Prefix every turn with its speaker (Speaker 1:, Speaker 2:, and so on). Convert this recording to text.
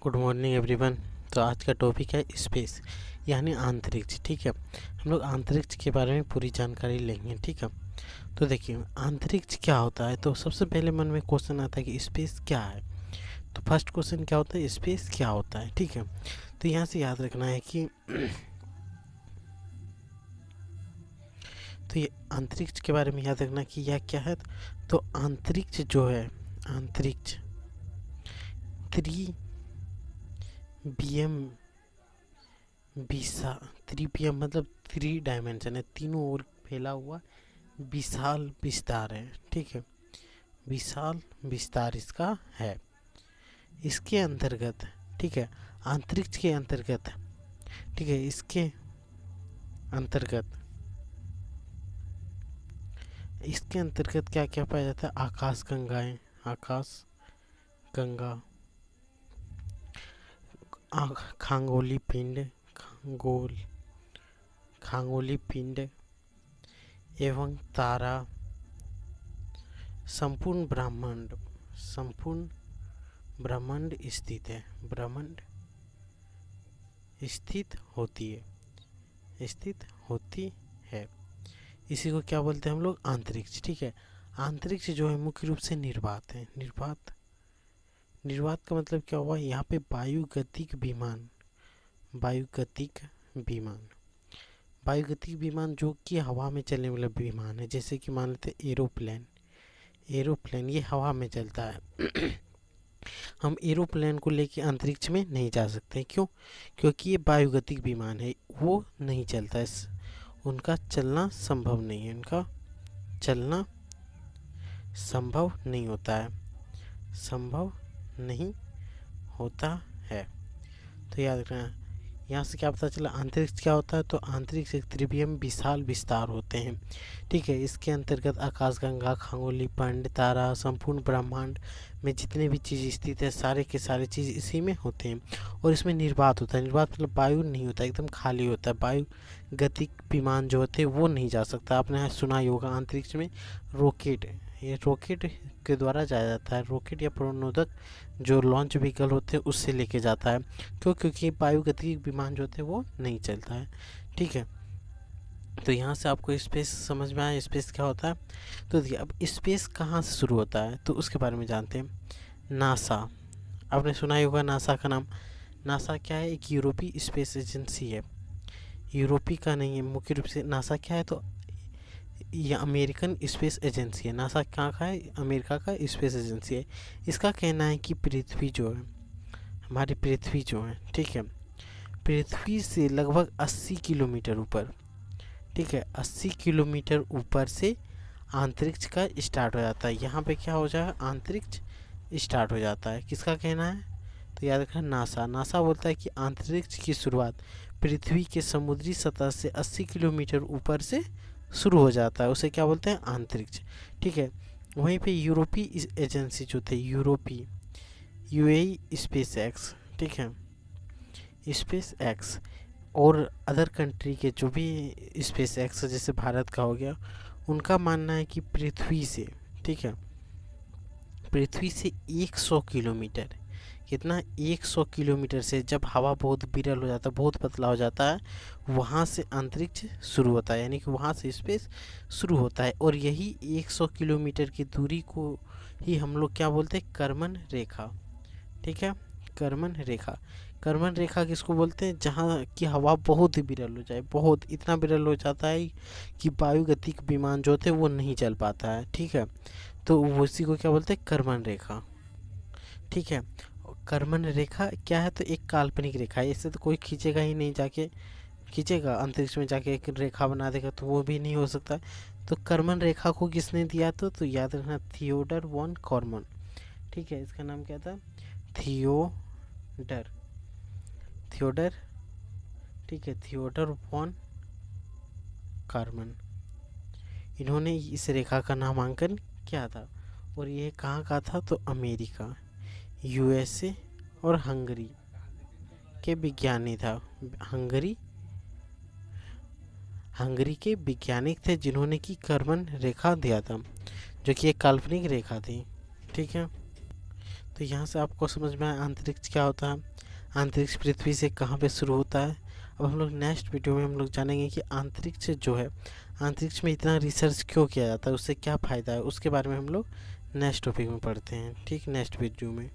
Speaker 1: Good morning everyone. तो आज का टॉपिक है स्पेस यानी अंतरिक्ष। ठीक है, हम लोग अंतरिक्ष के बारे में पूरी जानकारी लेंगे। ठीक है, तो देखिए अंतरिक्ष क्या होता है। तो सबसे पहले मन में क्वेश्चन आता है कि स्पेस क्या है। तो फर्स्ट क्वेश्चन क्या होता है, स्पेस क्या होता है। ठीक है, तो यहाँ से याद रखना है कि तो ये अंतरिक्ष के बारे में याद रखना कि यह क्या है। तो अंतरिक्ष जो है, अंतरिक्ष 3 3 PM मतलब 3 डायमेंशन है, तीनों ओर फैला हुआ विशाल विस्तार है। ठीक है, विशाल विस्तार इसका है। इसके अंतर्गत, ठीक है, अंतरिक्ष के अंतर्गत, ठीक है, इसके अंतर्गत क्या क्या पाया जाता है। आकाश गंगाएं, आकाश गंगा, खांगोली पिंड, खांगोली पिंड एवं तारा, संपूर्ण ब्रह्मांड स्थित है, ब्रह्मांड स्थित होती है। इसी को क्या बोलते हैं हम लोग, अंतरिक्ष। ठीक है, अंतरिक्ष जो है मुख्य रूप से निर्वात है। निर्वात का मतलब क्या हुआ, यहाँ पे वायुगतिक विमान जो कि हवा में चलने वाला विमान है। जैसे कि मान लेते एरोप्लेन ये हवा में चलता है। हम एरोप्लेन को लेके अंतरिक्ष में नहीं जा सकते। क्यों? क्योंकि ये वायुगतिक विमान है, वो नहीं चलता है, उनका चलना संभव नहीं है, उनका चलना संभव नहीं होता है। तो याद रखना, यहाँ से क्या पता चला अंतरिक्ष क्या होता है। तो अंतरिक्ष एक त्रिवियम विशाल विस्तार होते हैं। ठीक है, इसके अंतर्गत आकाशगंगा, खगोलीय पिंड, तारा, संपूर्ण ब्रह्मांड में जितने भी चीज़ स्थित है, सारे के सारे चीज़ इसी में होते हैं। और इसमें निर्वात होता है। निर्वात मतलब वायु नहीं होता, एकदम खाली होता है। वायु गतिक विमान जो होते हैं वो नहीं जा सकता। आपने सुना ही होगा अंतरिक्ष में रॉकेट, ये रॉकेट के द्वारा जाया जाता है। रॉकेट या प्रणोदक जो लॉन्च व्हीकल होते हैं उससे लेके जाता है। क्योंकि वायुगतिक विमान जो होते हैं वो नहीं चलता है। ठीक है, तो यहाँ से आपको स्पेस समझ में आया, स्पेस क्या होता है। तो देखिए अब स्पेस कहाँ से शुरू होता है तो उसके बारे में जानते हैं। नासा, आपने सुना ही होगा नासा का नाम। नासा क्या है, एक यूरोपीय स्पेस एजेंसी है। यूरोपीय का नहीं है, मुख्य रूप से नासा क्या है, तो यह अमेरिकन स्पेस एजेंसी है। नासा कहाँ का है, अमेरिका का स्पेस एजेंसी है। इसका कहना है कि पृथ्वी जो है, हमारी पृथ्वी जो है, ठीक है, पृथ्वी से लगभग 80 किलोमीटर ऊपर, ठीक है, 80 किलोमीटर ऊपर से अंतरिक्ष का स्टार्ट हो जाता है। यहाँ पे क्या हो जाएगा, अंतरिक्ष स्टार्ट हो जाता है। किसका कहना है, तो याद रखना नासा बोलता है कि अंतरिक्ष की शुरुआत पृथ्वी के समुद्री सतह से 80 किलोमीटर ऊपर से शुरू हो जाता है, उसे क्या बोलते हैं, अंतरिक्ष। ठीक है, वहीं पे यूरोपीय एजेंसी जो थे, यूरोपीय यूएई स्पेस एक्स, ठीक है, स्पेस एक्स और अदर कंट्री के जो भी स्पेस एक्स जैसे भारत का हो गया, उनका मानना है कि पृथ्वी से, ठीक है, पृथ्वी से 100 किलोमीटर, कितना, 100 किलोमीटर से जब हवा बहुत विरल हो जाता है, बहुत पतला हो जाता है, वहाँ से अंतरिक्ष शुरू होता है, यानी कि वहाँ से स्पेस शुरू होता है। और यही 100 किलोमीटर की दूरी को ही हम लोग क्या बोलते हैं, कर्मन रेखा। ठीक है, कर्मन रेखा किसको बोलते हैं, जहाँ की हवा बहुत ही विरल हो जाए, बहुत इतना विरल हो जाता है कि वायुगतिक विमान जो होते हैं वो नहीं चल पाता है। ठीक है, तो उसी को क्या बोलते हैं, कर्मन रेखा। ठीक है, कर्मन रेखा क्या है, तो एक काल्पनिक रेखा है। इससे तो कोई खींचेगा ही नहीं, जाके खींचेगा अंतरिक्ष में जाके एक रेखा बना देगा तो वो भी नहीं हो सकता। तो कर्मन रेखा को किसने दिया, तो याद रखना, थियोडर वॉन कॉर्मन। ठीक है, इसका नाम क्या था, थियोडर, ठीक है, थियोडर वॉन कार्मन। इन्होंने इस रेखा का नामांकन किया था। और ये कहाँ का था, तो अमेरिका, यूएसए और हंगरी के विज्ञानी था। हंगरी के वैज्ञानिक थे जिन्होंने की कर्मन रेखा दिया था, जो कि एक काल्पनिक रेखा थी। ठीक है, तो यहाँ से आपको समझ में आया अंतरिक्ष क्या होता है, अंतरिक्ष पृथ्वी से कहाँ पे शुरू होता है। अब हम लोग नेक्स्ट वीडियो में हम लोग जानेंगे कि अंतरिक्ष जो है, अंतरिक्ष में इतना रिसर्च क्यों किया जाता है, उससे क्या फ़ायदा है, उसके बारे में हम लोग नेक्स्ट टॉपिक में पढ़ते हैं। ठीक, नेक्स्ट वीडियो में।